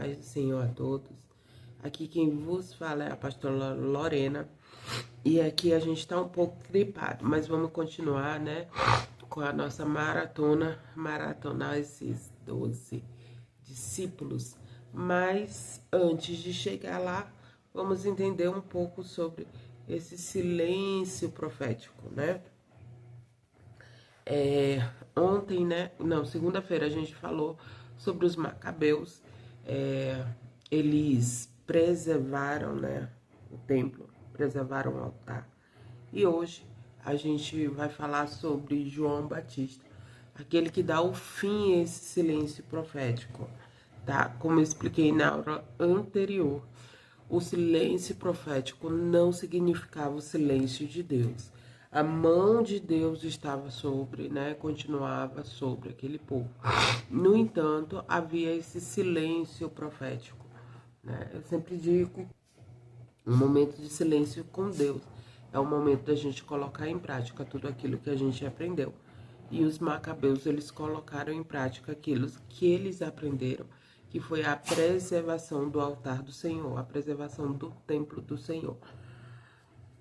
paz do Senhor a todos. Aqui quem vos fala é a pastora Lorena. E aqui a gente tá um pouco gripado, mas vamos continuar, né, com a nossa maratonar esses 12 discípulos. Mas antes de chegar lá, vamos entender um pouco sobre esse silêncio profético, né? Ontem, né? Não, segunda-feira a gente falou sobre os macabeus. Eles preservaram, né, o templo, preservaram o altar. E hoje a gente vai falar sobre João Batista, aquele que dá o fim a esse silêncio profético, tá? Como eu expliquei na aula anterior, o silêncio profético não significava o silêncio de Deus. A mão de Deus estava sobre, né, continuava sobre aquele povo. No entanto, havia esse silêncio profético, né? Eu sempre digo, um momento de silêncio com Deus é o momento da gente colocar em prática tudo aquilo que a gente aprendeu. E os macabeus, eles colocaram em prática aquilo que eles aprenderam, que foi a preservação do altar do Senhor, a preservação do templo do Senhor.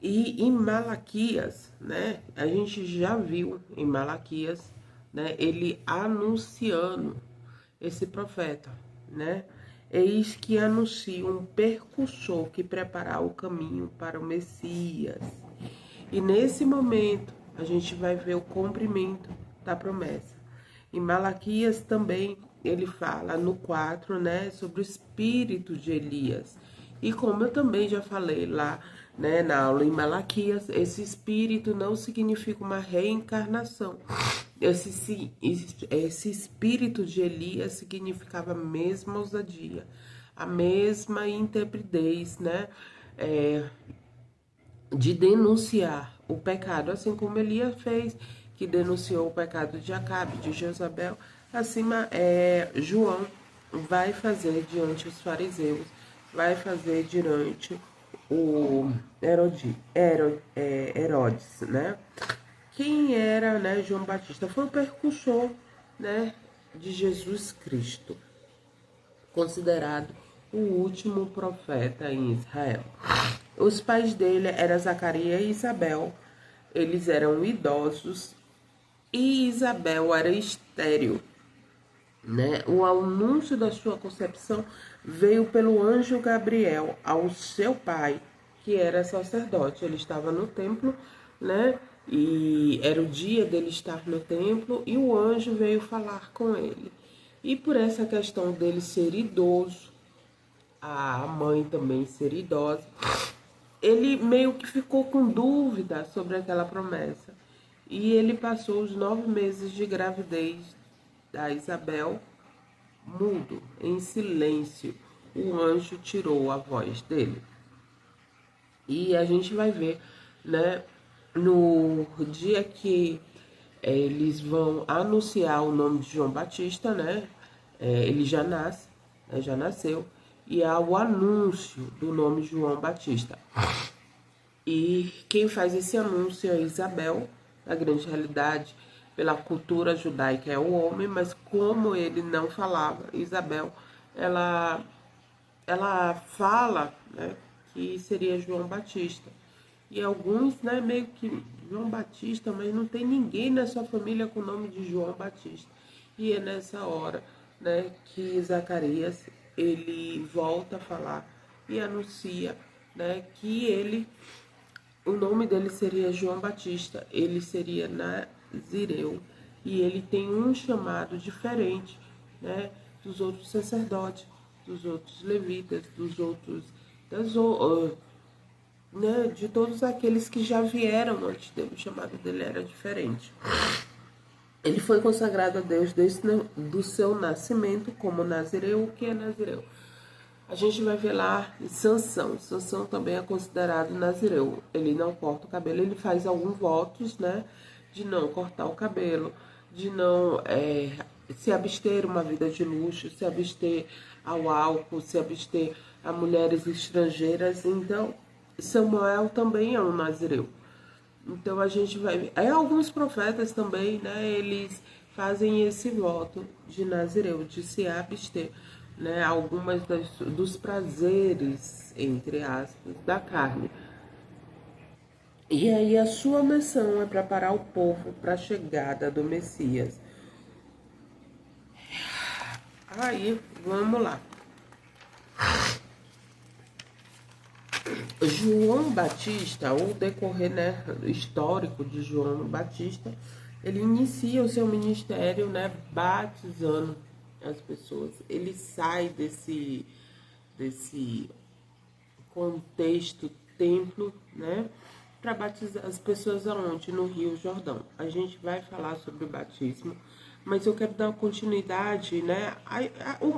E em Malaquias, né, a gente já viu em Malaquias, né, ele anunciando esse profeta, né? Eis que anuncia um percursor que preparar o caminho para o Messias. E nesse momento a gente vai ver o cumprimento da promessa. Em Malaquias também ele fala no 4, né, sobre o espírito de Elias. E como eu também já falei lá, né, na aula em Malaquias, esse espírito não significa uma reencarnação. Esse espírito de Elias significava a mesma ousadia, a mesma intrepidez, né, de denunciar o pecado, assim como Elias fez, que denunciou o pecado de Acabe, de Jezabel. Assim, João vai fazer diante dos fariseus, vai fazer diante o Herodes, né? Quem era, né, João Batista? Foi o percursor, né, de Jesus Cristo, considerado o último profeta em Israel. Os pais dele eram Zacarias e Isabel. Eles eram idosos e Isabel era estéril, né? O anúncio da sua concepção veio pelo anjo Gabriel ao seu pai, que era sacerdote. Ele estava no templo, né? E era o dia dele estar no templo e o anjo veio falar com ele. E por essa questão dele ser idoso, a mãe também ser idosa, ele meio que ficou com dúvida sobre aquela promessa. E ele passou os 9 meses de gravidez da Isabel mudo, em silêncio. O anjo tirou a voz dele. E a gente vai ver, né, no dia que eles vão anunciar o nome de João Batista, né, ele já nasce, né, já nasceu, e há o anúncio do nome João Batista. E quem faz esse anúncio é Isabel. Na grande realidade, pela cultura judaica é o homem, mas como ele não falava, Isabel, ela fala, né, que seria João Batista. E alguns, né, meio que João Batista, mas não tem ninguém na sua família com o nome de João Batista. E é nessa hora, né, que Zacarias, ele volta a falar e anuncia, né, que o nome dele seria João Batista, ele seria Nazireu, e ele tem um chamado diferente, né, dos outros sacerdotes, dos outros levitas, né, de todos aqueles que já vieram antes dele. O chamado dele era diferente. Ele foi consagrado a Deus desde do seu nascimento como Nazireu. O que é Nazireu? A gente vai ver lá Sansão. Sansão também é considerado nazireu. Ele não corta o cabelo, ele faz alguns votos, né? De não cortar o cabelo, de não se abster uma vida de luxo, se abster ao álcool, se abster a mulheres estrangeiras. Então, Samuel também é um nazireu. Então a gente vai ver. Aí alguns profetas também, né? Eles fazem esse voto de nazireu, de se abster. né, algumas dos prazeres, entre aspas, da carne. E aí a sua missão é preparar o povo para a chegada do Messias. Aí, vamos lá. João Batista, o decorrer, né, histórico de João Batista, ele inicia o seu ministério, né, batizando as pessoas. Ele sai desse contexto templo, né, para batizar as pessoas aonde? No Rio Jordão. A gente vai falar sobre o batismo, mas eu quero dar continuidade, né,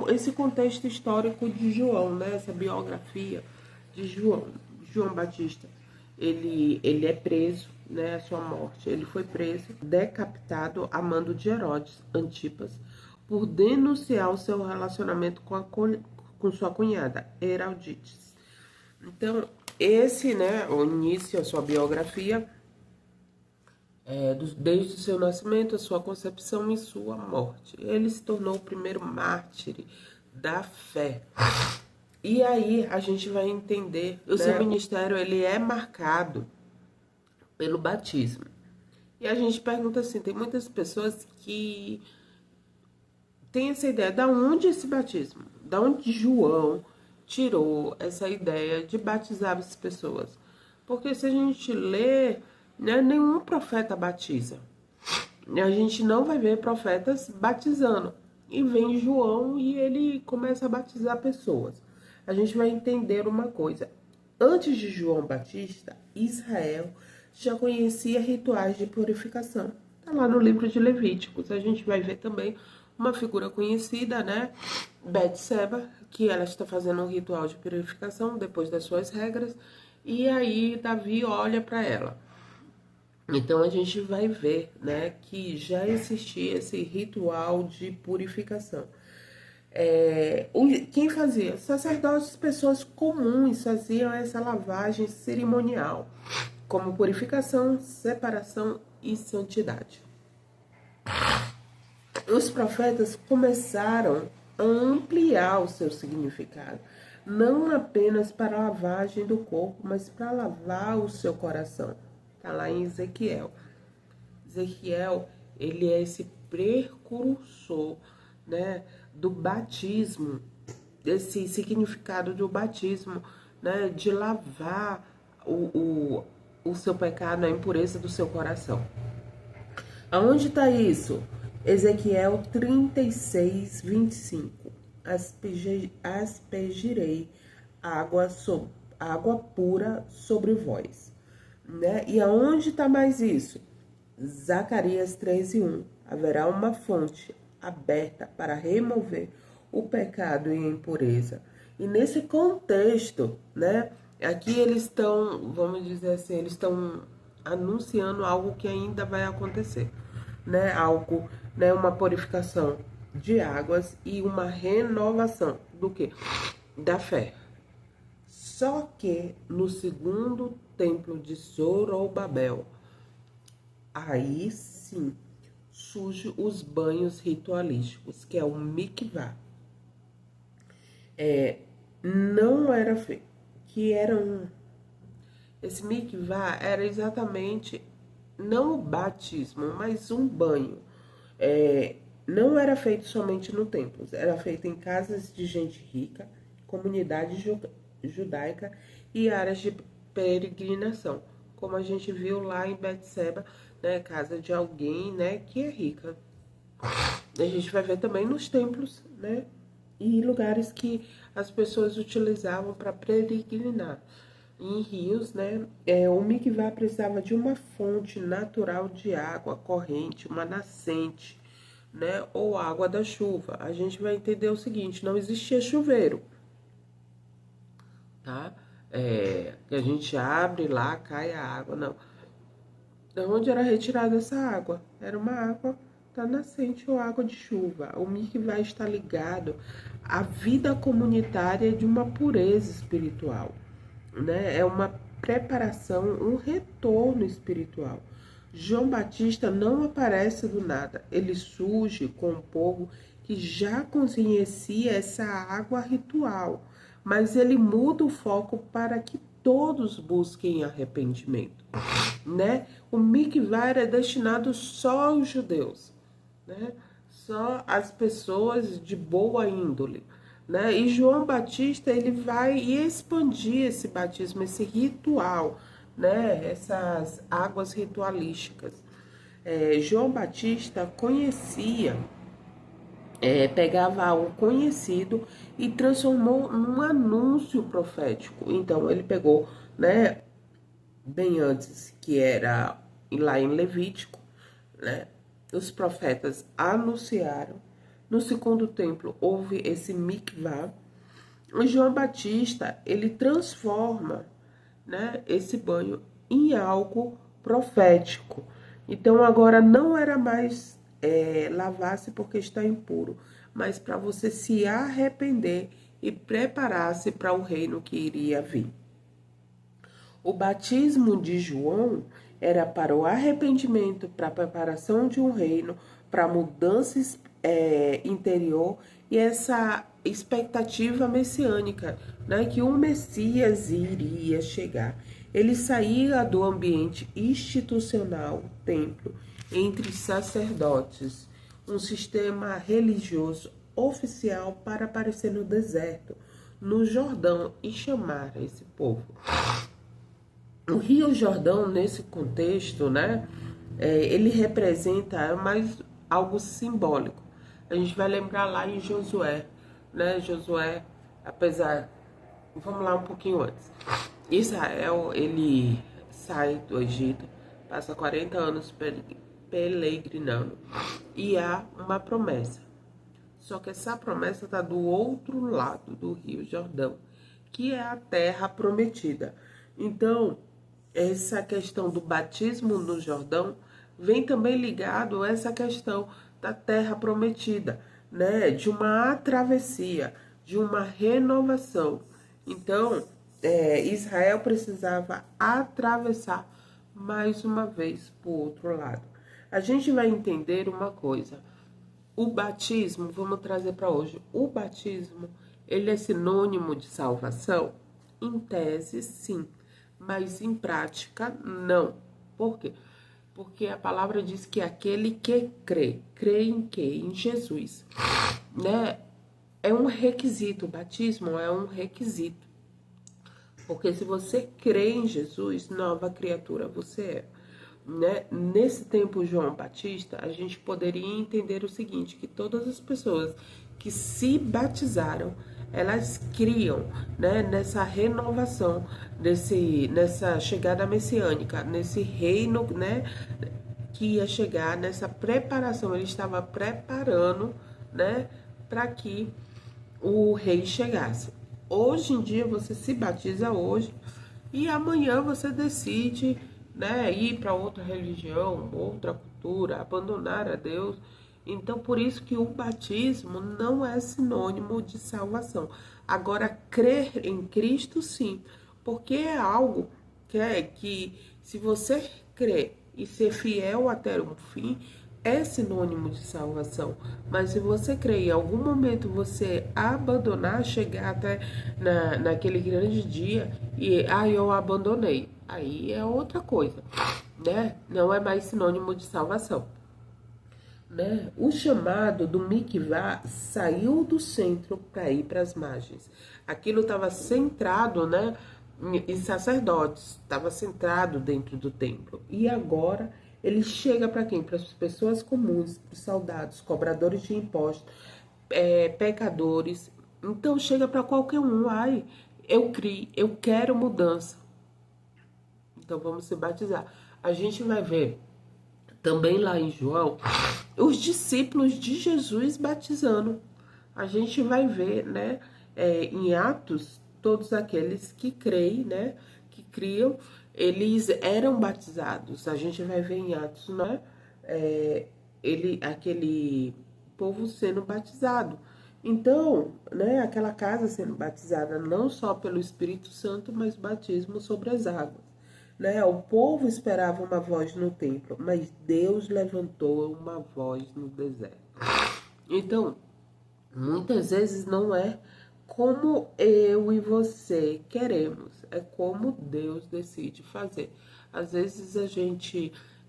esse contexto histórico de João, né, essa biografia de João Batista. Ele é preso, né, a sua morte. Ele foi preso, decapitado a mando de Herodes Antipas, por denunciar o seu relacionamento com sua cunhada, Herodias. Então, esse, né, o início, a sua biografia, desde o seu nascimento, a sua concepção e sua morte. Ele se tornou o primeiro mártir da fé. E aí a gente vai entender, o seu ministério ele é marcado pelo batismo. E a gente pergunta assim, tem muitas pessoas que têm essa ideia, da onde esse batismo? Da onde João tirou essa ideia de batizar as pessoas? Porque se a gente lê, né, nenhum profeta batiza. A gente não vai ver profetas batizando. E vem João e ele começa a batizar pessoas. A gente vai entender uma coisa. Antes de João Batista, Israel já conhecia rituais de purificação. Está lá no livro de Levíticos. A gente vai ver também uma figura conhecida, né? Betseba, que ela está fazendo um ritual de purificação depois das suas regras. E aí Davi olha para ela. Então a gente vai ver, né, que já existia esse ritual de purificação. Quem fazia? Sacerdotes, pessoas comuns faziam essa lavagem cerimonial, como purificação, separação e santidade. Os profetas começaram a ampliar o seu significado, não apenas para a lavagem do corpo, mas para lavar o seu coração. Está lá em Ezequiel. Ezequiel, ele é esse precursor, né, do batismo, esse significado do batismo, né, de lavar o seu pecado, a impureza do seu coração. Aonde está isso? Ezequiel 36, 25. Aspergirei água pura sobre vós. Né? E aonde está mais isso? Zacarias 13:1. Haverá uma fonte aberta para remover o pecado e a impureza. E nesse contexto, né? Aqui eles estão, vamos dizer assim, eles estão anunciando algo que ainda vai acontecer, né? Algo, né? Uma purificação de águas e uma renovação do quê? Da fé. Só que no segundo templo de Zorobabel, aí sim surgem os banhos ritualísticos, que é o mikvah. Não era feito, esse mikvah era exatamente não o batismo, mas um banho. Não era feito somente no templo, era feito em casas de gente rica, comunidade judaica e áreas de peregrinação, como a gente viu lá em Betseba, né, casa de alguém, né, que é rica. A gente vai ver também nos templos, né, e lugares que as pessoas utilizavam para peregrinar. Em rios, né, o mikvah precisava de uma fonte natural de água corrente, uma nascente, né, ou água da chuva. A gente vai entender o seguinte, não existia chuveiro, tá? Que a gente abre lá, cai a água, não. De onde era retirada essa água? Era uma água da nascente ou água de chuva. O mikvah está ligado à vida comunitária de uma pureza espiritual, né? É uma preparação, um retorno espiritual. João Batista não aparece do nada, ele surge com um povo que já conhecia essa água ritual, mas ele muda o foco para que todos busquem arrependimento, né? O mikvah era destinado só aos judeus, né? Só as pessoas de boa índole, né? E João Batista, ele vai expandir esse batismo, esse ritual, né? Essas águas ritualísticas. João Batista conhecia, pegava algo conhecido e transformou num anúncio profético. Então ele pegou, né, bem antes, que era lá em Levítico, né? Os profetas anunciaram. No segundo templo houve esse mikvah. O João Batista, ele transforma, né, esse banho em algo profético. Então agora não era mais lavar-se porque está impuro, mas para você se arrepender e preparar-se para o reino que iria vir. O batismo de João era para o arrependimento, para a preparação de um reino, para mudança interior e essa expectativa messiânica, né, que um Messias iria chegar. Ele saía do ambiente institucional, templo, entre sacerdotes, um sistema religioso oficial para aparecer no deserto, no Jordão, e chamar esse povo. O Rio Jordão, nesse contexto, né, ele representa mais algo simbólico. A gente vai lembrar lá em Josué, né? Josué, apesar... Vamos lá um pouquinho antes. Israel, ele sai do Egito, passa 40 anos peregrinando e há uma promessa. Só que essa promessa está do outro lado do Rio Jordão, que é a terra prometida. Então, essa questão do batismo no Jordão vem também ligado a essa questão da terra prometida, né? De uma travessia, de uma renovação. Então, Israel precisava atravessar mais uma vez para o outro lado. A gente vai entender uma coisa. O batismo, vamos trazer para hoje, o batismo, ele é sinônimo de salvação? Em tese, sim, mas em prática, não. Por quê? Porque a palavra diz que aquele que crê em quê? Em Jesus, né? É um requisito, o batismo é um requisito. Porque se você crê em Jesus, nova criatura você é. Né? Nesse tempo João Batista, a gente poderia entender o seguinte, que todas as pessoas que se batizaram, elas criam, né, nessa renovação, nessa chegada messiânica, nesse reino, né, que ia chegar, nessa preparação. Ele estava preparando, né, para que o rei chegasse. Hoje em dia você se batiza hoje e amanhã você decide, né, ir para outra religião, outra cultura, abandonar a Deus. Então, por isso que o batismo não é sinônimo de salvação. Agora, crer em Cristo, sim, porque é algo que se você crer e ser fiel até o fim, é sinônimo de salvação. Mas se você crer em algum momento você abandonar, chegar até naquele grande dia e eu abandonei, aí é outra coisa, né? Não é mais sinônimo de salvação, né? O chamado do mikvah saiu do centro para ir para as margens. Aquilo estava centrado, né, em sacerdotes, estava centrado dentro do templo. E agora ele chega para quem? Para as pessoas comuns, para os soldados, cobradores de impostos, pecadores. Então chega para qualquer um. Ai, eu criei, eu quero mudança. Então vamos se batizar. A gente vai ver também lá em João os discípulos de Jesus batizando. A gente vai ver, né, em Atos, todos aqueles que creem, né, que criam, eles eram batizados. A gente vai ver em Atos, né, aquele povo sendo batizado. Então, né, aquela casa sendo batizada não só pelo Espírito Santo, mas batismo sobre as águas. Né? O povo esperava uma voz no templo, mas Deus levantou uma voz no deserto. Então, Muitas vezes não é como eu e você queremos, é como Deus decide fazer. Às vezes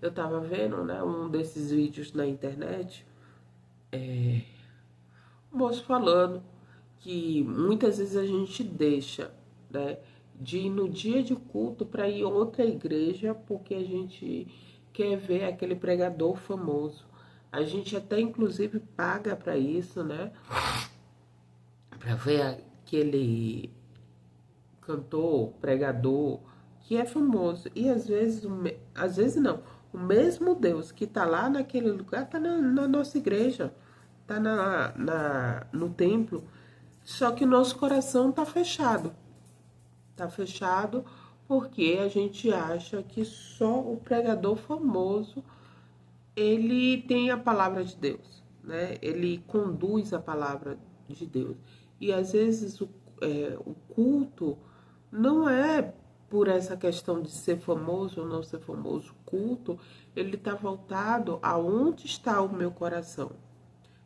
eu tava vendo, né, um desses vídeos na internet, o moço falando que muitas vezes a gente deixa, né, de ir no dia de culto para ir a outra igreja porque a gente quer ver aquele pregador famoso. A gente até inclusive paga para isso, né? Para ver aquele cantor, pregador que é famoso. E às vezes, às vezes não, o mesmo Deus que tá lá naquele lugar tá na nossa igreja, tá no templo. Só que o nosso coração tá fechado. Tá fechado porque a gente acha que só o pregador famoso ele tem a palavra de Deus, né? Ele conduz a palavra de Deus. E às vezes o culto não é por essa questão de ser famoso ou não ser famoso. O culto, ele está voltado aonde está o meu coração,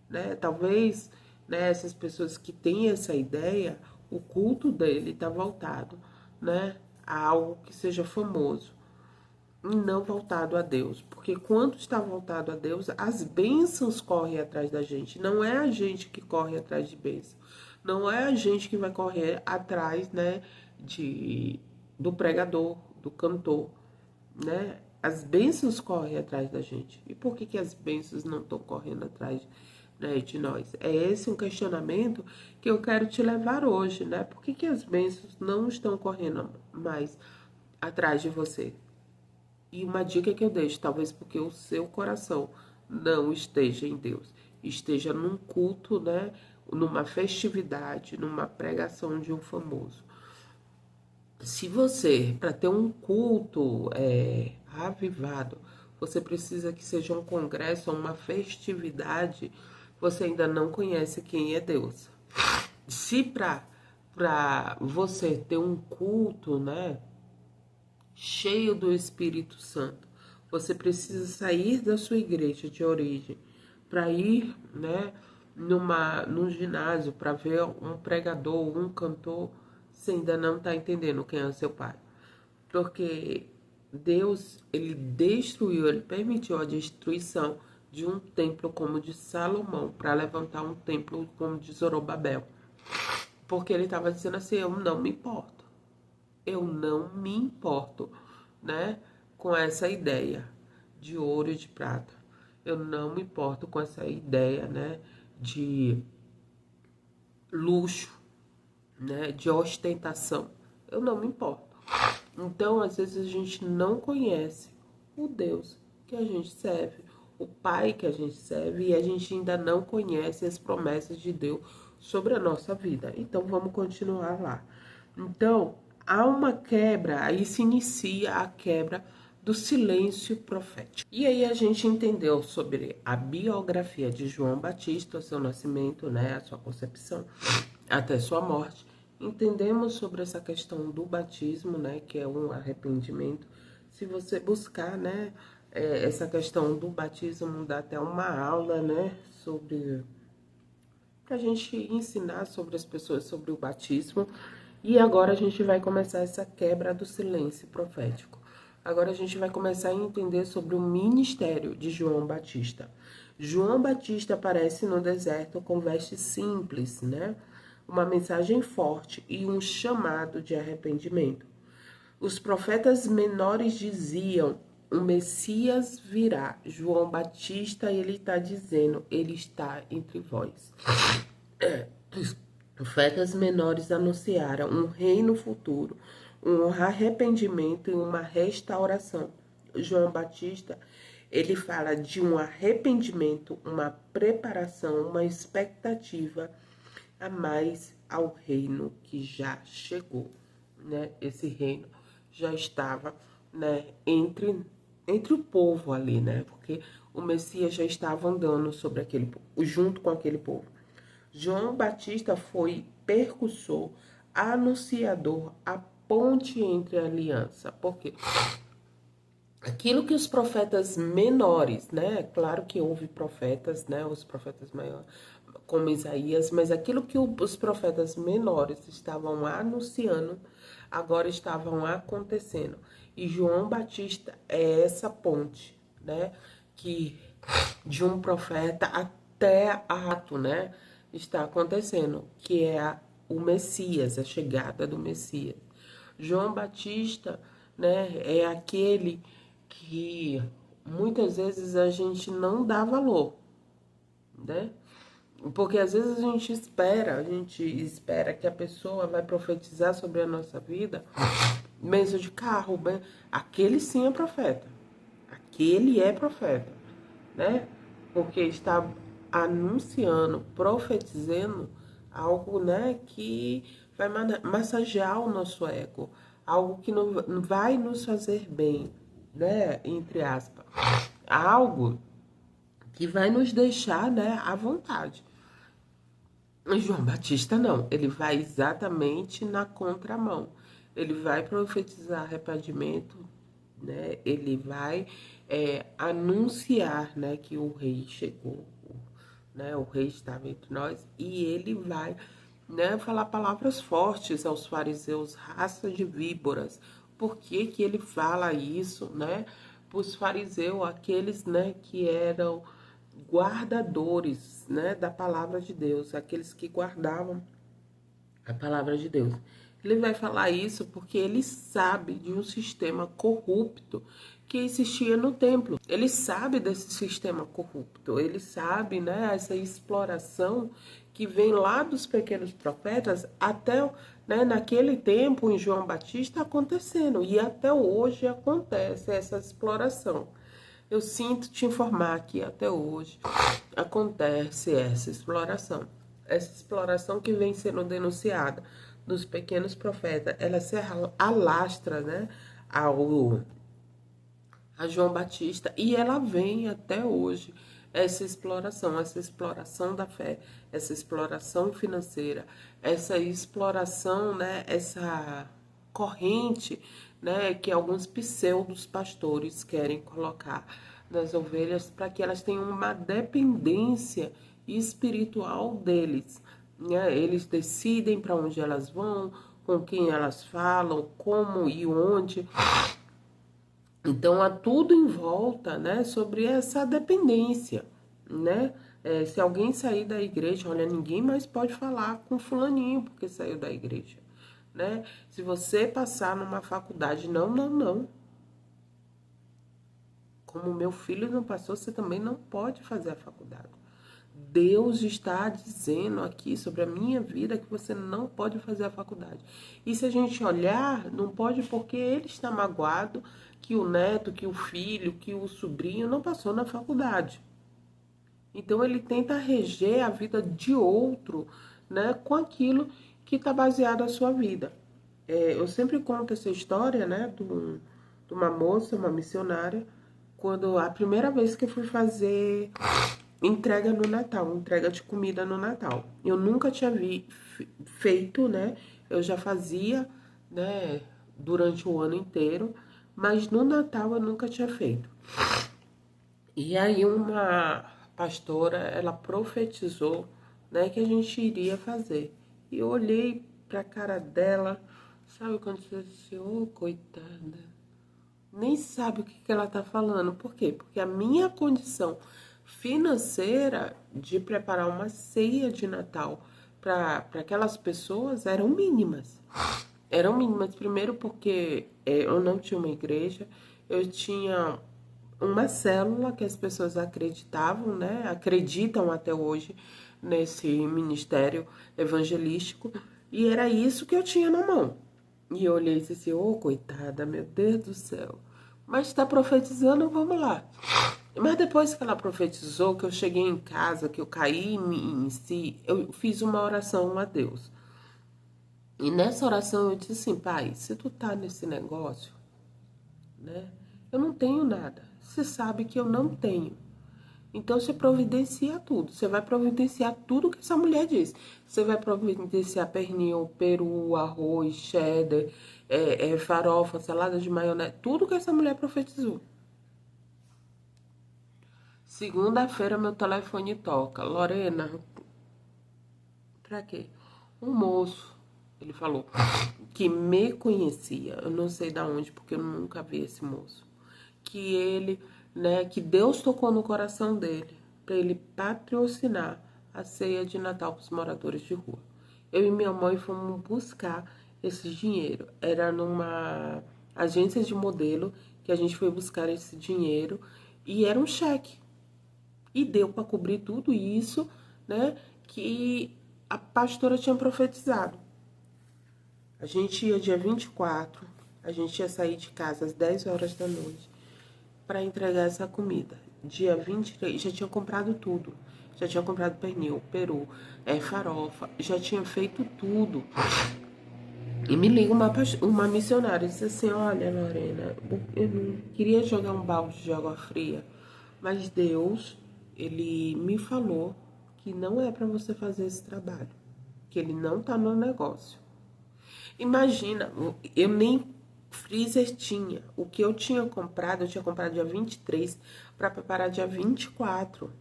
né? Talvez, né, essas pessoas que têm essa ideia, o culto dele está voltado, né, a algo que seja famoso e não voltado a Deus. Porque quando está voltado a Deus, as bênçãos correm atrás da gente. Não é a gente que corre atrás de bênção. Não é a gente que vai correr atrás, né, do pregador, do cantor, né? As bênçãos correm atrás da gente. E por que as bênçãos não estão correndo atrás, né, de nós? É esse um questionamento que eu quero te levar hoje, né? Por que as bênçãos não estão correndo mais atrás de você? E uma dica que eu deixo, talvez porque o seu coração não esteja em Deus, esteja num culto, né? Numa festividade, numa pregação de um famoso. Se você, para ter um culto avivado, você precisa que seja um congresso ou uma festividade, você ainda não conhece quem é Deus. Se para você ter um culto, né, cheio do Espírito Santo, você precisa sair da sua igreja de origem para ir, né, num ginásio para ver um pregador, um cantor, você ainda não está entendendo quem é o seu pai. Porque Deus, ele destruiu, ele permitiu a destruição de um templo como o de Salomão para levantar um templo como o de Zorobabel. Porque ele estava dizendo assim, eu não me importo. Eu não me importo, né, com essa ideia de ouro e de prata. Eu não me importo com essa ideia, né, de luxo, né, de ostentação. Eu não me importo. Então, às vezes a gente não conhece o Deus que a gente serve, o Pai que a gente serve, e a gente ainda não conhece as promessas de Deus sobre a nossa vida. Então, vamos continuar lá. Então, há uma quebra, aí se inicia a quebra do silêncio profético. E aí a gente entendeu sobre a biografia de João Batista, o seu nascimento, né, a sua concepção, até sua morte. Entendemos sobre essa questão do batismo, né, que é um arrependimento. Se você buscar, né, essa questão do batismo, dá até uma aula, né, sobre para a gente ensinar sobre as pessoas sobre o batismo. E agora a gente vai começar essa quebra do silêncio profético. Agora a gente vai começar a entender sobre o ministério de João Batista. João Batista aparece no deserto com vestes simples, né? Uma mensagem forte e um chamado de arrependimento. Os profetas menores diziam: o Messias virá. João Batista, ele está dizendo: ele está entre vós. Os profetas menores anunciaram um reino futuro, um arrependimento e uma restauração. João Batista, ele fala de um arrependimento, uma preparação, uma expectativa a mais ao reino que já chegou, né? Esse reino já estava, né, entre o povo ali, né? Porque o Messias já estava andando sobre aquele junto com aquele povo. João Batista foi percussor, anunciador, a ponte entre a aliança. Por quê? aquilo que os profetas menores, né? Claro que houve profetas, né? Os profetas maiores, como Isaías, mas aquilo que os profetas menores estavam anunciando, agora estavam acontecendo. E João Batista é essa ponte, né? Que de um profeta até ato, né? Está acontecendo, que é o Messias, a chegada do Messias. João Batista, né, é aquele que muitas vezes a gente não dá valor, né? Porque às vezes a gente espera que a pessoa vai profetizar sobre a nossa vida, bênção de carro, aquele sim é profeta. Aquele é profeta, né? Porque está anunciando, profetizando algo, né, que vai massagear o nosso ego, algo que não vai nos fazer bem, né, entre aspas. Algo que vai nos deixar, né, à vontade. João Batista não, ele vai exatamente na contramão. Ele vai profetizar arrependimento, né? Ele vai anunciar, né, que o rei chegou, né? O rei estava entre nós e ele vai, né, falar palavras fortes aos fariseus, raça de víboras. Por que que ele fala isso, né? Para os fariseus, aqueles, né, que eram guardadores, né, da palavra de Deus, aqueles que guardavam a palavra de Deus. Ele vai falar isso porque ele sabe de um sistema corrupto que existia no templo. Ele sabe desse sistema corrupto. Ele sabe, né, essa exploração que vem lá dos pequenos profetas até, né, naquele tempo em João Batista acontecendo. E até hoje acontece essa exploração. Eu sinto te informar que até hoje acontece essa exploração. Essa exploração que vem sendo denunciada dos pequenos profetas, ela se alastra, né, a João Batista e ela vem até hoje. Essa exploração da fé, essa exploração financeira, essa exploração, né, essa corrente, né, que alguns pseudos pastores querem colocar nas ovelhas para que elas tenham uma dependência espiritual deles, né? Eles decidem para onde elas vão, com quem elas falam, como e onde. Então, há tudo em volta, né, sobre essa dependência, né? Se alguém sair da igreja, olha, ninguém mais pode falar com fulaninho porque saiu da igreja, né? Se você passar numa faculdade, não, não, não. Como meu filho não passou, você também não pode fazer a faculdade. Deus está dizendo aqui sobre a minha vida que você não pode fazer a faculdade. E se a gente olhar, não pode porque ele está magoado que o neto, que o filho, que o sobrinho não passou na faculdade. Então ele tenta reger a vida de outro, né, com aquilo que está baseado na sua vida. Eu sempre conto essa história, né, de uma moça, uma missionária, quando a primeira vez que eu fui fazer entrega no Natal, entrega de comida no Natal. Eu nunca tinha feito, né? Eu já fazia, né, durante o ano inteiro, mas no Natal eu nunca tinha feito. E aí uma pastora, ela profetizou, né, que a gente iria fazer. E eu olhei pra cara dela, sabe quando você diz assim, ô, coitada, nem sabe o que ela tá falando. Por quê? Porque a minha condição financeira de preparar uma ceia de Natal para aquelas pessoas eram mínimas. Eram mínimas, primeiro porque eu não tinha uma igreja, eu tinha uma célula que as pessoas acreditavam, né? Acreditam até hoje nesse ministério evangelístico, e era isso que eu tinha na mão. E eu olhei e disse assim, ô, coitada, meu Deus do céu. Mas está profetizando, vamos lá. Mas depois que ela profetizou, que eu cheguei em casa, que eu caí em si, eu fiz uma oração a Deus. E nessa oração eu disse assim, pai, se tu tá nesse negócio, né, eu não tenho nada. Você sabe que eu não tenho. Então você providencia tudo. Você vai providenciar tudo que essa mulher diz. Você vai providenciar pernil, peru, arroz, cheddar, farofa, salada de maionese, tudo que essa mulher profetizou. Segunda-feira meu telefone toca. Lorena, pra quê? Um moço, ele falou, que me conhecia, eu não sei da onde, porque eu nunca vi esse moço. Que ele, né, que Deus tocou no coração dele, para ele patrocinar a ceia de Natal para os moradores de rua. Eu e minha mãe fomos buscar esse dinheiro. Era numa agência de modelo que a gente foi buscar esse dinheiro e era um cheque. E deu para cobrir tudo isso, né, que a pastora tinha profetizado. A gente ia dia 24, a gente ia sair de casa às 10 horas da noite para entregar essa comida. Dia 23, já tinha comprado tudo. Já tinha comprado pernil, peru, farofa, já tinha feito tudo. E me liga uma missionária e disse assim, olha, Lorena, eu não queria jogar um balde de água fria, mas Deus, ele me falou que não é para você fazer esse trabalho, que ele não tá no negócio. Imagina, eu nem freezer tinha. O que eu tinha comprado dia 23 para preparar dia 24.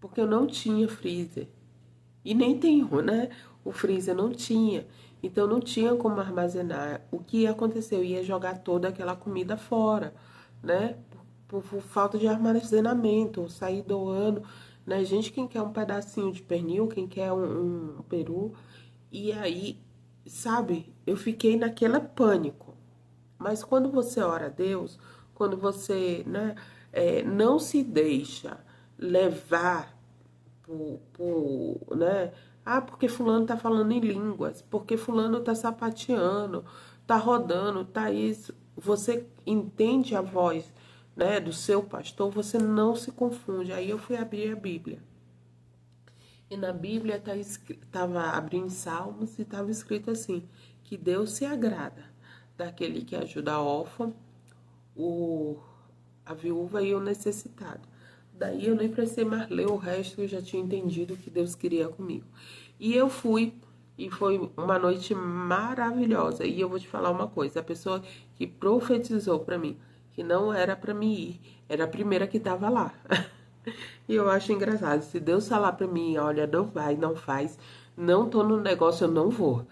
Porque eu não tinha freezer. E nem tenho, né? O freezer não tinha. Então não tinha como armazenar. O que ia acontecer? Eu ia jogar toda aquela comida fora, né? Por falta de armazenamento, sair doando, né? Gente, quem quer um pedacinho de pernil, quem quer um peru. E aí, sabe, eu fiquei naquele pânico. Mas quando você ora a Deus, quando você, né, não se deixa levar né? Ah, porque fulano tá falando em línguas, porque fulano tá sapateando, tá rodando, tá isso. Você entende a voz, né, do seu pastor, você não se confunde. Aí eu fui abrir a Bíblia. E na Bíblia estava abrindo Salmos e estava escrito assim, que Deus se agrada daquele que ajuda a órfã, a viúva e o necessitado. Daí eu nem precisei mais ler o resto, eu já tinha entendido o que Deus queria comigo. E eu fui, e foi uma noite maravilhosa. E eu vou te falar uma coisa, a pessoa que profetizou para mim que não era para mim ir, era a primeira que estava lá. E eu acho engraçado, se Deus falar para mim, olha, não vai, não faz, não tô no negócio, eu não vou.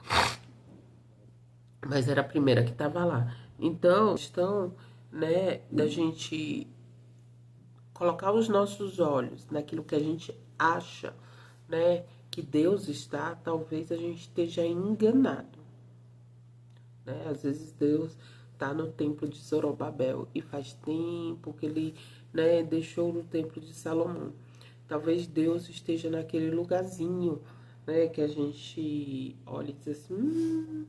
Mas era a primeira que estava lá. Então, questão, né, da gente colocar os nossos olhos naquilo que a gente acha, né, que Deus está, talvez a gente esteja enganado, né? Às vezes Deus está no templo de Zorobabel e faz tempo que ele, né, deixou no templo de Salomão. Talvez Deus esteja naquele lugarzinho, né, que a gente olha e diz assim,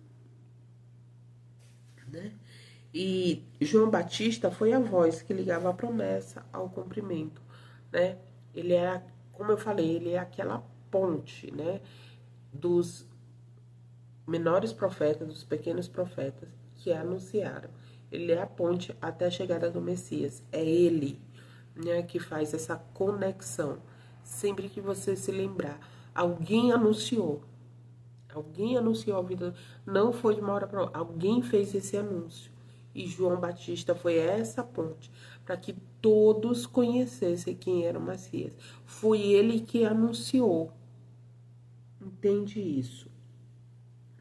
né? E João Batista foi a voz que ligava a promessa ao cumprimento, né? Ele é, como eu falei, ele é aquela ponte, né, dos menores profetas, dos pequenos profetas que anunciaram. Ele é a ponte até a chegada do Messias. É ele, né, que faz essa conexão. Sempre que você se lembrar, alguém anunciou. Alguém anunciou a vida, não foi de uma hora para outra. Alguém fez esse anúncio. E João Batista foi essa ponte para que todos conhecessem quem era o Messias. Foi ele que anunciou. Entende isso,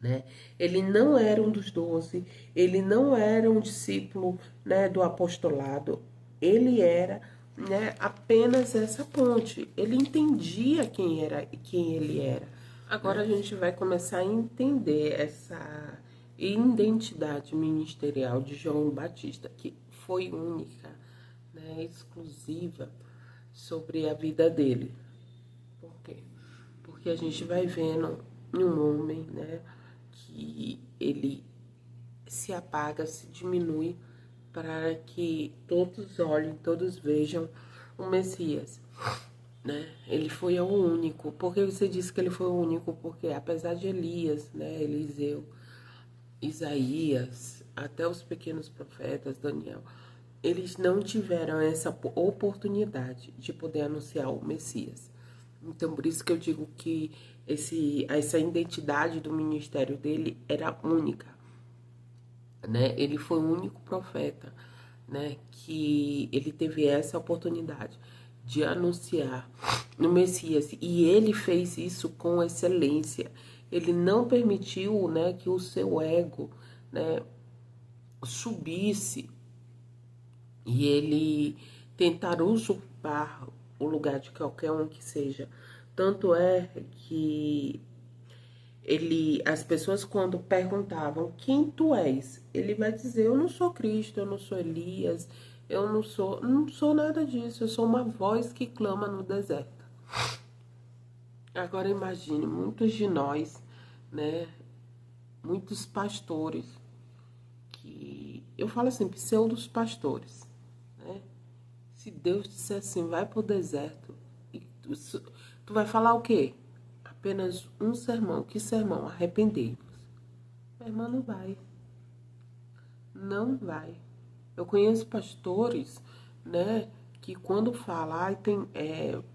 né? Ele não era um dos 12, ele não era um discípulo, né, do apostolado. Ele era, né, apenas essa ponte. Ele entendia quem ele era. Agora a gente vai começar a entender essa identidade ministerial de João Batista, que foi única, né, exclusiva sobre a vida dele. Por quê? Porque a gente vai vendo um homem, né, que ele se apaga, se diminui para que todos olhem, todos vejam o Messias, né? Ele foi o único. Por que você disse que ele foi o único? Porque apesar de Elias, né, Eliseu, Isaías, até os pequenos profetas, Daniel, eles não tiveram essa oportunidade de poder anunciar o Messias. Então, por isso que eu digo que essa identidade do ministério dele era única, né? Ele foi o único profeta, né, que ele teve essa oportunidade de anunciar no Messias, e ele fez isso com excelência. Ele não permitiu, né, que o seu ego, né, subisse e ele tentar usurpar o lugar de qualquer um que seja. Tanto é que as pessoas quando perguntavam quem tu és, ele vai dizer: eu não sou Cristo, eu não sou Elias, eu não sou nada disso, eu sou uma voz que clama no deserto. Agora imagine, muitos de nós, né, muitos pastores, que eu falo assim, pseudos pastores, né? Se Deus disser assim, vai pro deserto, e tu vai falar o quê? Apenas um sermão. Que sermão? Arrependei-vos. Minha irmã, não vai. Não vai. Eu conheço pastores, né, que quando falar,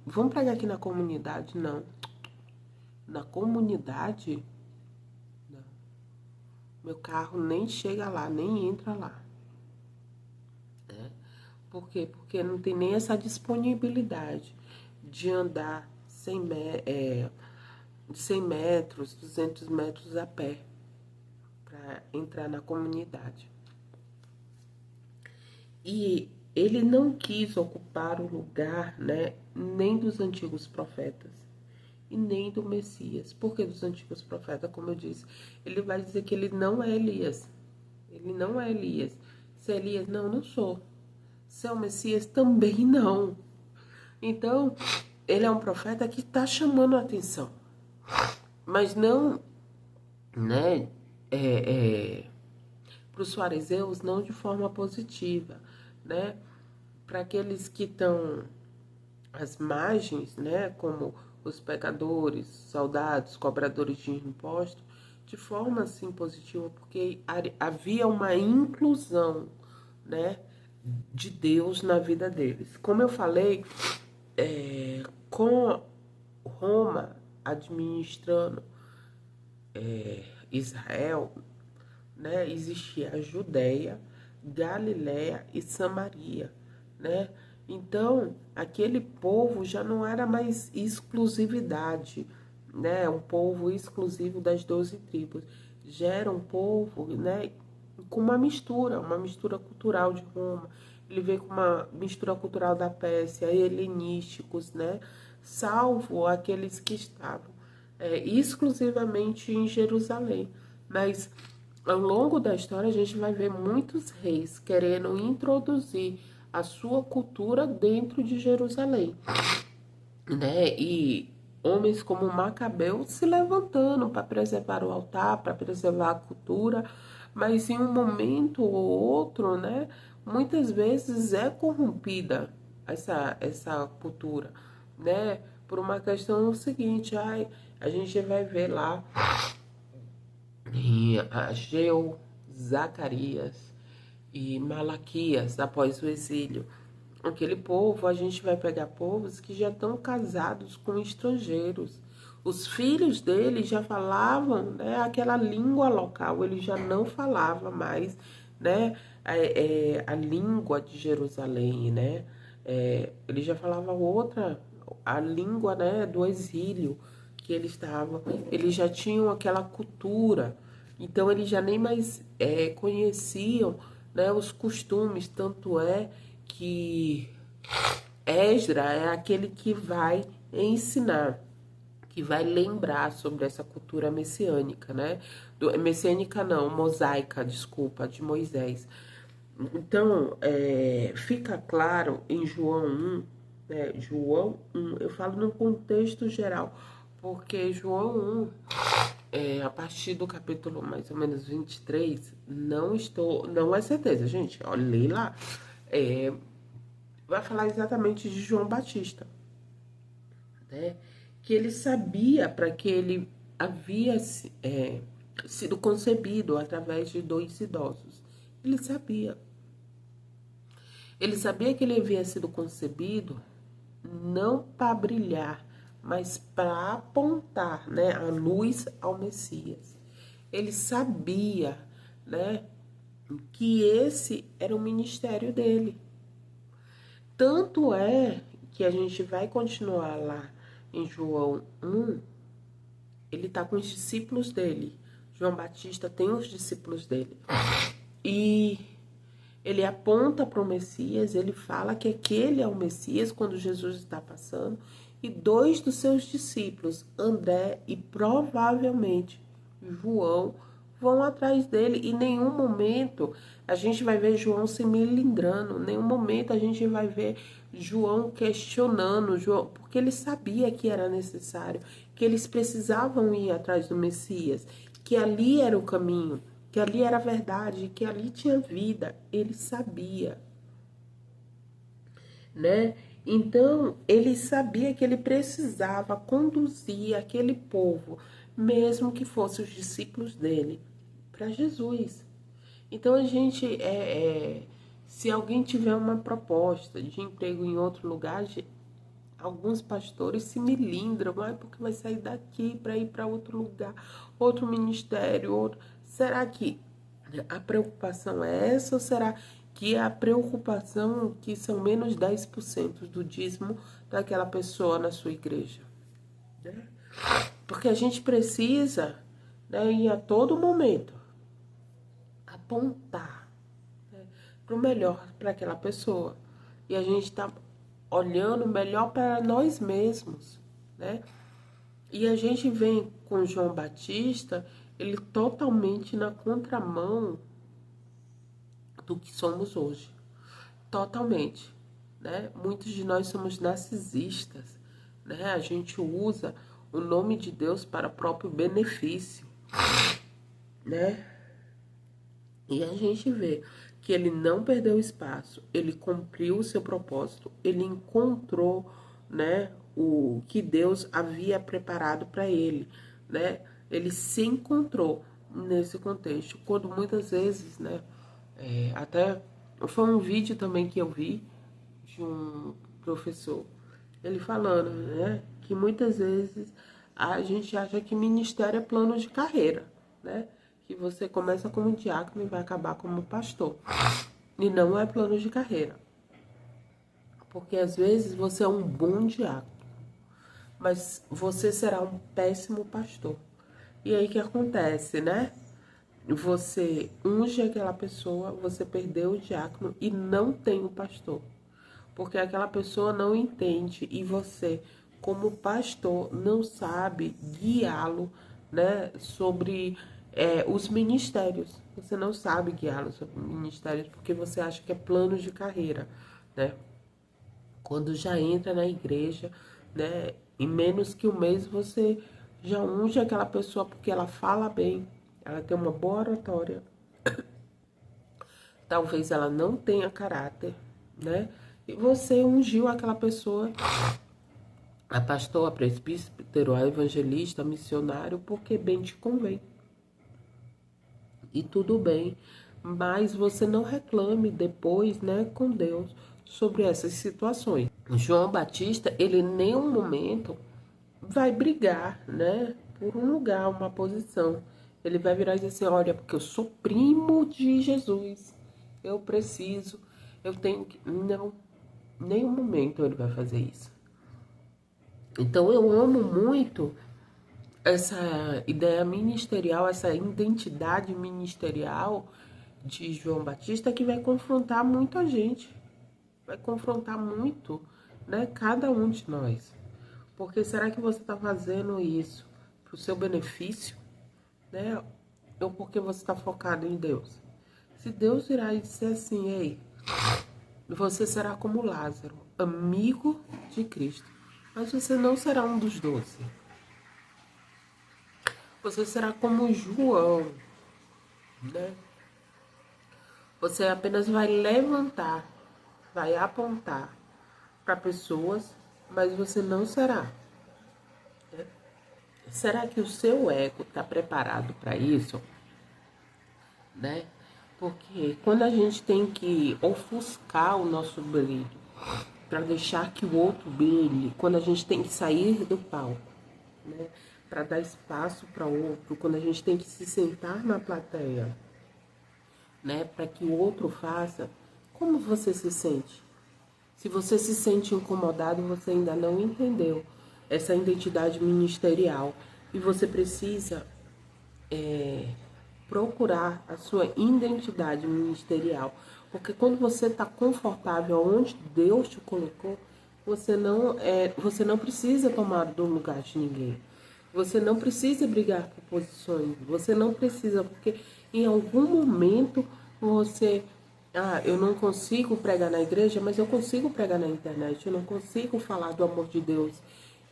vamos pregar aqui na comunidade? Não. Na comunidade, não. Meu carro nem chega lá, nem entra lá. Né? Por quê? Porque não tem nem essa disponibilidade de andar 100 metros, 200 metros a pé para entrar na comunidade. E ele não quis ocupar o lugar, né, nem dos antigos profetas e nem do Messias. Por que dos antigos profetas? Como eu disse, ele vai dizer que ele não é Elias. Ele não é Elias. Se é Elias, não, não sou. Se é o Messias, também não. Então, ele é um profeta que está chamando a atenção. Mas não, né, para os fariseus, não de forma positiva, né? Para aqueles que estão às margens, né, como os pecadores, soldados, cobradores de impostos, de forma assim positiva, porque havia uma inclusão, né, de Deus na vida deles. Como eu falei, com Roma administrando Israel, né, existia a Judéia, Galiléia e Samaria, né? Então, aquele povo já não era mais exclusividade, né? Um povo exclusivo das 12 tribos. Já era um povo, né, com uma mistura cultural de Roma. Ele veio com uma mistura cultural da Pérsia, helenísticos, né? Salvo aqueles que estavam exclusivamente em Jerusalém. Mas ao longo da história a gente vai ver muitos reis querendo introduzir a sua cultura dentro de Jerusalém, né? E homens como Macabeu se levantando para preservar o altar, para preservar a cultura, mas em um momento ou outro, né, muitas vezes é corrompida essa cultura, né? Por uma questão seguinte, a gente vai ver lá em Ageu, Zacarias e Malaquias após o exílio. Aquele povo, a gente vai pegar povos que já estão casados com estrangeiros. Os filhos deles já falavam, né, aquela língua local, ele já não falava mais, né, a língua de Jerusalém, né, ele já falava outra, a língua, né, do exílio que eles estavam, eles já tinham aquela cultura, então eles já nem mais conheciam, né, os costumes, tanto é que Esdra é aquele que vai ensinar, que vai lembrar sobre essa cultura messiânica, né? Messiânica não, mosaica, desculpa, de Moisés. Então, fica claro em João 1, né? João 1, eu falo no contexto geral, porque João 1, a partir do capítulo mais ou menos 23, não é certeza, gente, olha, lê lá, vai falar exatamente de João Batista, né? Que ele sabia para que ele havia sido concebido através de dois idosos. Ele sabia. Ele sabia que ele havia sido concebido não para brilhar, mas para apontar, né, a luz ao Messias. Ele sabia, né, que esse era o ministério dele. Tanto é que a gente vai continuar lá em João 1, ele está com os discípulos dele. João Batista tem os discípulos dele. E ele aponta para o Messias, ele fala que aquele é o Messias quando Jesus está passando. E 2 dos seus discípulos, André e provavelmente João, vão atrás dele. E em nenhum momento a gente vai ver João se melindrando. Em nenhum momento a gente vai ver João questionando, João, porque ele sabia que era necessário, que eles precisavam ir atrás do Messias, que ali era o caminho, que ali era a verdade, que ali tinha vida. Ele sabia, né? Então, ele sabia que ele precisava conduzir aquele povo, mesmo que fossem os discípulos dele, para Jesus. Então, a gente, se alguém tiver uma proposta de emprego em outro lugar, alguns pastores se melindram, porque vai sair daqui para ir para outro lugar, outro ministério, outro. Será que a preocupação é essa ou será que a preocupação que são menos 10% do dízimo daquela pessoa na sua igreja? Né? Porque a gente precisa, né, em a todo momento apontar, né, para o melhor para aquela pessoa. E a gente está olhando melhor para nós mesmos, né? E a gente vem com João Batista, ele totalmente na contramão do que somos hoje. Totalmente, né? Muitos de nós somos narcisistas, né? A gente usa o nome de Deus para o próprio benefício, né? E a gente vê que ele não perdeu espaço, ele cumpriu o seu propósito, ele encontrou, né, o que Deus havia preparado para ele, né? Ele se encontrou nesse contexto, quando muitas vezes, né, até foi um vídeo também que eu vi de um professor, ele falando, né, que muitas vezes a gente acha que ministério é plano de carreira, né? Que você começa como diácono e vai acabar como pastor. E não é plano de carreira. Porque às vezes você é um bom diácono, mas você será um péssimo pastor. E aí o que acontece, né? Você unge aquela pessoa, você perdeu o diácono e não tem o pastor. Porque aquela pessoa não entende e você, como pastor, não sabe guiá-lo, né, sobre os ministérios. Você não sabe guiá-lo sobre ministérios porque você acha que é plano de carreira, né? Quando já entra na igreja, né, em menos que um mês você já unge aquela pessoa porque ela fala bem, ela tem uma boa oratória. Talvez ela não tenha caráter, né? E você ungiu aquela pessoa a pastor, a presbítero, a evangelista, a missionário, porque bem te convém. E tudo bem, mas você não reclame depois, né, com Deus sobre essas situações. João Batista, ele em nenhum momento vai brigar, né, por um lugar, uma posição. Ele vai virar e dizer assim, olha, porque eu sou primo de Jesus, eu preciso, eu tenho que... Não, em nenhum momento ele vai fazer isso. Então eu amo muito essa ideia ministerial, essa identidade ministerial de João Batista que vai confrontar muito a gente, vai confrontar muito, né, cada um de nós. Porque será que você está fazendo isso para o seu benefício, né, ou porque você está focado em Deus? Se Deus irá dizer assim, ei, você será como Lázaro, amigo de Cristo, mas você não será um dos 12. Você será como João, né? Você apenas vai levantar, vai apontar para pessoas, mas você não será. Né? Será que o seu ego está preparado para isso? Né? Porque quando a gente tem que ofuscar o nosso brilho para deixar que o outro brilhe, quando a gente tem que sair do palco, né, para dar espaço para outro, quando a gente tem que se sentar na plateia, né, para que o outro faça, como você se sente? Se você se sente incomodado, você ainda não entendeu essa identidade ministerial. E você precisa procurar a sua identidade ministerial. Porque quando você está confortável onde Deus te colocou, você não precisa tomar do lugar de ninguém. Você não precisa brigar por posições. Você não precisa, porque em algum momento você... Ah, eu não consigo pregar na igreja, mas eu consigo pregar na internet. Eu não consigo falar do amor de Deus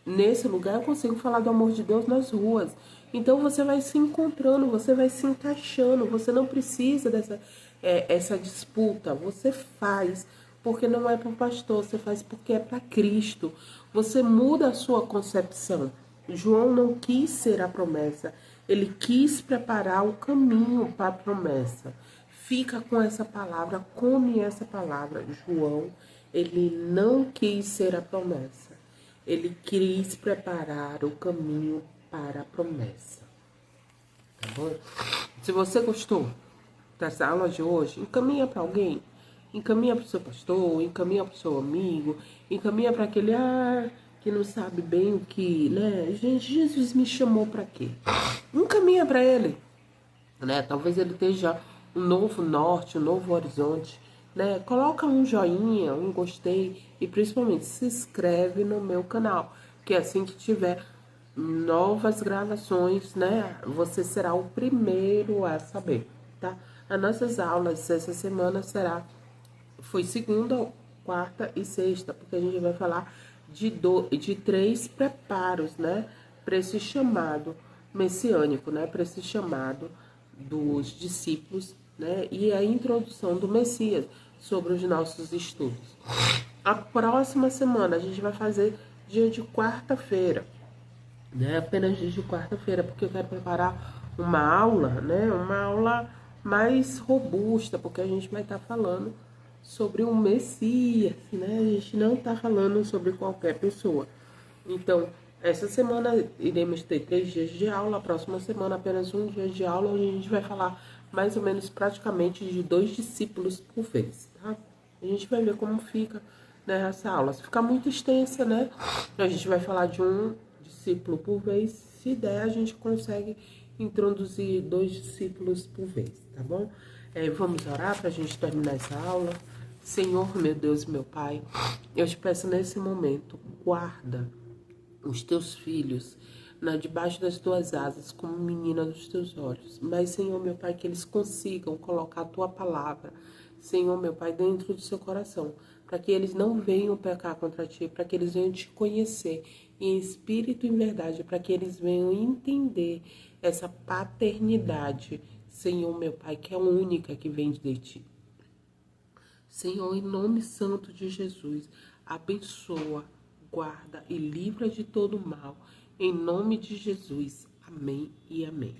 nesse lugar, eu consigo falar do amor de Deus nas ruas. Então você vai se encontrando, você vai se encaixando. Você não precisa dessa essa disputa. Você faz porque não é para o pastor, você faz porque é para Cristo. Você muda a sua concepção. João não quis ser a promessa, ele quis preparar o caminho para a promessa. Fica com essa palavra, come essa palavra. João, ele não quis ser a promessa. Ele quis preparar o caminho para a promessa. Tá bom? Se você gostou dessa aula de hoje, encaminha para alguém. Encaminha para o seu pastor, encaminha para o seu amigo, encaminha para aquele que não sabe bem o que, né? Gente, Jesus me chamou para quê? Encaminha para ele, né? Talvez ele esteja um novo norte, um novo horizonte, né? Coloca um joinha, um gostei e principalmente se inscreve no meu canal, que assim que tiver novas gravações, né? Você será o primeiro a saber, tá? As nossas aulas essa semana foi segunda, quarta e sexta, porque a gente vai falar de 3 preparos, né? Para esse chamado messiânico, né? Para esse chamado dos discípulos, né? E a introdução do Messias sobre os nossos estudos. A próxima semana a gente vai fazer dia de quarta-feira, né? Apenas dia de quarta-feira, porque eu quero preparar uma aula, né? Uma aula mais robusta, porque a gente vai estar falando sobre o Messias, né? A gente não está falando sobre qualquer pessoa. Então, essa semana iremos ter 3 dias de aula, a próxima semana apenas 1 dia de aula, onde a gente vai falar mais ou menos praticamente de 2 discípulos por vez, tá? A gente vai ver como fica, né, essa aula. Se ficar muito extensa, né, a gente vai falar de um discípulo por vez. Se der, a gente consegue introduzir 2 discípulos por vez, tá bom? Vamos orar para a gente terminar essa aula. Senhor, meu Deus e meu Pai, eu te peço nesse momento, guarda os teus filhos debaixo das tuas asas, como menina dos teus olhos. Mas, Senhor, meu Pai, que eles consigam colocar a tua palavra, Senhor, meu Pai, dentro do seu coração, para que eles não venham pecar contra ti, para que eles venham te conhecer em espírito e em verdade, para que eles venham entender essa paternidade, Senhor, meu Pai, que é a única que vem de ti. Senhor, em nome santo de Jesus, abençoa, guarda e livra de todo mal. Em nome de Jesus. Amém e amém.